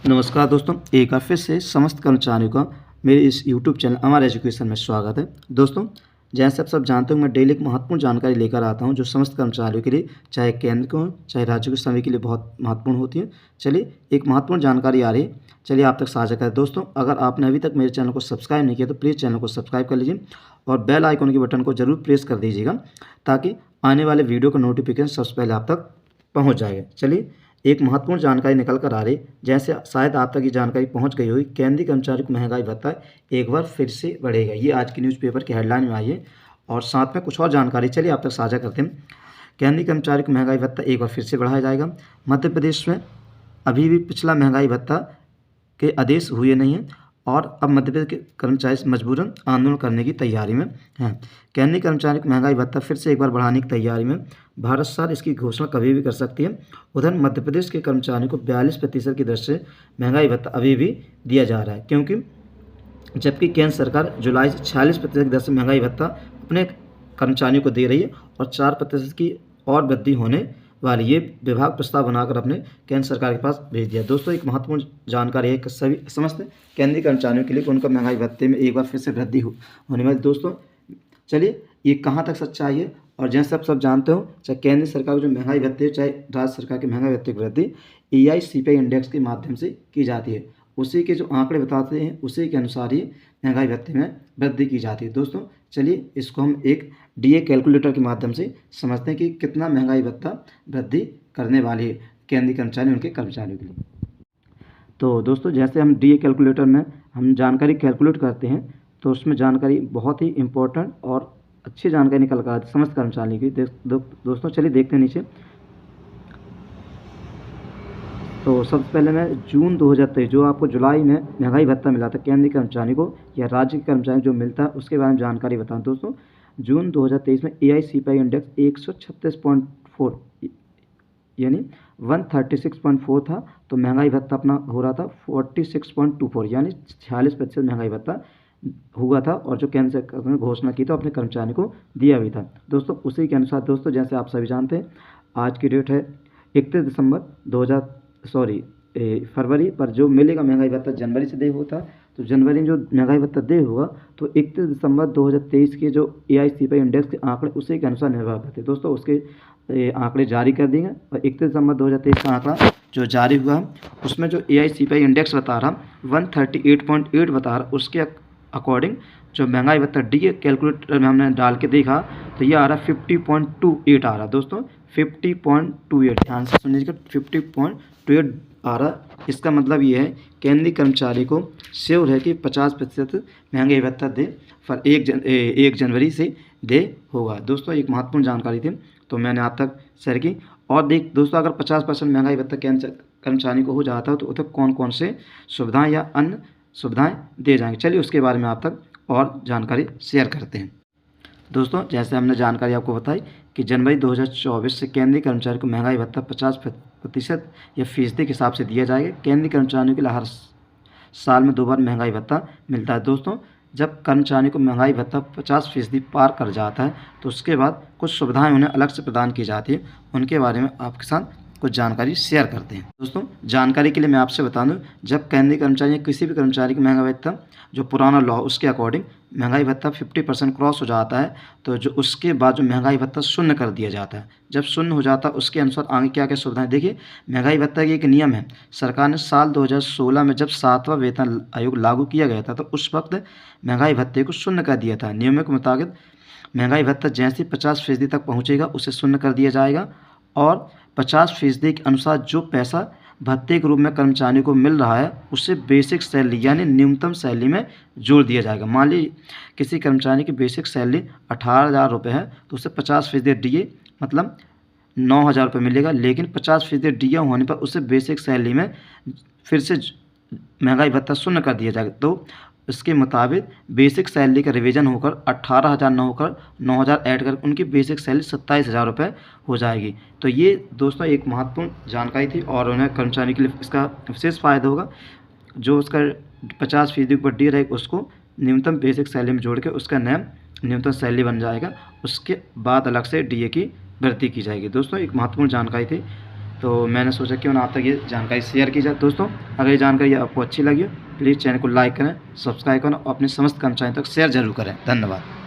नमस्कार दोस्तों, एक बार फिर से समस्त कर्मचारियों का मेरे इस यूट्यूब चैनल अमर एजुकेशन में स्वागत है। दोस्तों, जैसे आप सब जानते हो, मैं डेली एक महत्वपूर्ण जानकारी लेकर आता हूं जो समस्त कर्मचारियों के लिए, चाहे केंद्र के हों चाहे राज्य के, सभी के लिए बहुत महत्वपूर्ण होती है। चलिए, एक महत्वपूर्ण जानकारी आ रही है, चलिए आप तक साझा करें। दोस्तों, अगर आपने अभी तक मेरे चैनल को सब्सक्राइब नहीं किया तो प्लीज़ चैनल को सब्सक्राइब कर लीजिए और बेल आइकन के बटन को जरूर प्रेस कर दीजिएगा ताकि आने वाले वीडियो का नोटिफिकेशन सबसे पहले आप तक पहुँच जाएगा। चलिए, एक महत्वपूर्ण जानकारी निकल कर आ रही, जैसे शायद आप तक ये जानकारी पहुंच गई होगी। केंद्रीय कर्मचारी को महंगाई भत्ता एक बार फिर से बढ़ेगा, ये आज की न्यूज़पेपर की हेडलाइन में आई है। और साथ में कुछ और जानकारी चलिए आप तक साझा करते हैं। केंद्रीय कर्मचारी को महंगाई भत्ता एक बार फिर से बढ़ाया जाएगा। मध्य प्रदेश में अभी भी पिछला महंगाई भत्ता के आदेश हुए नहीं हैं और अब मध्य प्रदेश के कर्मचारी मजबूरन आंदोलन करने की तैयारी में हैं। केंद्रीय कर्मचारी को महंगाई भत्ता फिर से एक बार बढ़ाने की तैयारी में। भारत सरकार इसकी घोषणा कभी भी कर सकती है। उधर मध्य प्रदेश के कर्मचारियों को 42% की दर से महंगाई भत्ता अभी भी दिया जा रहा है, क्योंकि जबकि केंद्र सरकार जुलाई से 46% की दर से महंगाई भत्ता अपने कर्मचारियों को दे रही है और 4% की और वृद्धि होने वाली, ये विभाग प्रस्ताव बनाकर अपने केंद्र सरकार के पास भेज दिया। दोस्तों, एक महत्वपूर्ण जानकारी है कि सभी समस्त केंद्रीय कर्मचारियों के लिए उनका महंगाई भत्ते में एक बार फिर से वृद्धि होने वाली। दोस्तों, चलिए ये कहाँ तक सच्चाई है, और जैसे आप सब जानते हो, चाहे केंद्र सरकार को जो महंगाई भत्ते चाहे राज्य सरकार के महंगाई भत्ते की वृद्धि EI/CPI इंडेक्स के माध्यम से की जाती है। उसी के जो आंकड़े बताते हैं उसी के अनुसार ही महंगाई भत्ते में वृद्धि की जाती है। दोस्तों, चलिए इसको हम एक DA कैलकुलेटर के माध्यम से समझते हैं कि कितना महंगाई भत्ता वृद्धि करने वाली है केंद्रीय कर्मचारी उनके कर्मचारियों के लिए। तो दोस्तों, जैसे हम DA कैलकुलेटर में हम जानकारी कैलकुलेट करते हैं तो उसमें जानकारी बहुत ही इम्पोर्टेंट और अच्छी जानकारी निकल कर आती है समस्त कर्मचारी की। दोस्तों, चलिए देखते हैं नीचे। तो सबसे पहले मैं जून 2023 जो आपको जुलाई में महंगाई भत्ता मिला था केंद्रीय कर्मचारी को या राज्य के कर्मचारी जो मिलता है उसके बारे में जानकारी बताऊं। दोस्तों, जून 2023 में EI/CPI इंडेक्स 136.4 यानी 136.4 था, तो महंगाई भत्ता अपना हो रहा था 46.24 यानी 46% महंगाई भत्ता हुआ था, और जो केंद्र सरकार ने घोषणा की तो अपने कर्मचारी को दिया भी था। दोस्तों, उसी के अनुसार दोस्तों, जैसे आप सभी जानते हैं, आज की डेट है 31 दिसंबर फरवरी पर जो मिलेगा महंगाई भत्ता जनवरी से दे होता, तो जनवरी में जो महंगाई भत्ता दे होगा तो 31 दिसंबर 2023 के जो EI/CPI इंडेक्स के आंकड़े उसी के अनुसार निर्भर करते हैं। दोस्तों, उसके आंकड़े जारी कर दिए और 31 दिसंबर 2023 का आंकड़ा जो जारी हुआ है उसमें जो EI/CPI इंडेक्स बता रहा 138.8 बता रहा, उसके अकॉर्डिंग जो महंगाई भत्ता DA कैलकुलेटर में हमने डाल के देखा तो ये आ रहा 50.28 आ रहा। दोस्तों, 50.28 ध्यान से सुनिएगा, 50.28 आ रहा। इसका मतलब ये है केंद्रीय कर्मचारी को श्योर है कि 50% महंगाई भत्ता दे पर 1 जनवरी से दे होगा। दोस्तों, एक महत्वपूर्ण जानकारी थी तो मैंने आप तक शेयर की। और दोस्तों, अगर 50% महंगाई भत्ता केंद्र कर्मचारी को हो जाता है तो उसे कौन कौन से सुविधाएँ या अन्य सुविधाएँ दे जाएंगे, चलिए उसके बारे में आप तक और जानकारी शेयर करते हैं। दोस्तों, जैसे हमने जानकारी आपको बताई कि जनवरी 2024 से केंद्रीय कर्मचारी को महंगाई भत्ता 50% या फीसदी के हिसाब से दिया जाएगा। केंद्रीय कर्मचारियों के लिए हर साल में 2 बार महंगाई भत्ता मिलता है। दोस्तों, जब कर्मचारी को महंगाई भत्ता 50% पार कर जाता है तो उसके बाद कुछ सुविधाएं उन्हें अलग से प्रदान की जाती है, उनके बारे में आपके साथ कुछ जानकारी शेयर करते हैं। दोस्तों, जानकारी के लिए मैं आपसे बता दूं, जब केंद्रीय कर्मचारी या किसी भी कर्मचारी की महंगाई भत्ता जो पुराना लॉ उसके अकॉर्डिंग महंगाई भत्ता 50% क्रॉस हो जाता है तो जो उसके बाद जो महंगाई भत्ता शून्य कर दिया जाता है। जब शून्य हो जाता है उसके अनुसार आगे क्या क्या सुविधाएं, देखिए महंगाई भत्ता की एक नियम है। सरकार ने साल 2016 में जब 7वां वेतन आयोग लागू किया गया था तो उस वक्त महंगाई भत्ते को शून्य कर दिया था। नियमों के मुताबिक महंगाई भत्ता जैसे 50% तक पहुँचेगा उसे शून्य कर दिया जाएगा और 50% के अनुसार जो पैसा भत्ते के रूप में कर्मचारी को मिल रहा है उसे बेसिक सैलरी यानी न्यूनतम सैलरी में जोड़ दिया जाएगा। मान लीजिए किसी कर्मचारी की बेसिक सैलरी 18,000 रुपये है तो उसे 50% DA मतलब 9,000 रुपये मिलेगा, लेकिन 50% DA होने पर उसे बेसिक सैलरी में फिर से महंगाई भत्ता शून्य कर दिया जाएगा। तो इसके मुताबिक बेसिक सैलरी का रिवीजन होकर 18,000 न होकर 9,000 ऐड कर उनकी बेसिक सैलरी 27,000 रुपये हो जाएगी। तो ये दोस्तों एक महत्वपूर्ण जानकारी थी और उन्हें कर्मचारी के लिए इसका विशेष फ़ायदा होगा। जो उसका 50% ऊपर DA रहेगा उसको न्यूनतम बेसिक सैलरी में जोड़ के उसका नया न्यूनतम सैलरी बन जाएगा, उसके बाद अलग से DA की वृद्धि की जाएगी। दोस्तों, एक महत्वपूर्ण जानकारी थी तो मैंने सोचा क्यों ना आप तक ये जानकारी शेयर की जाए। दोस्तों, अगर ये जानकारी आपको अच्छी लगी हो, प्लीज़ चैनल को लाइक करें, सब्सक्राइब करें और अपने समस्त कर्मचारियों तक शेयर ज़रूर करें। धन्यवाद।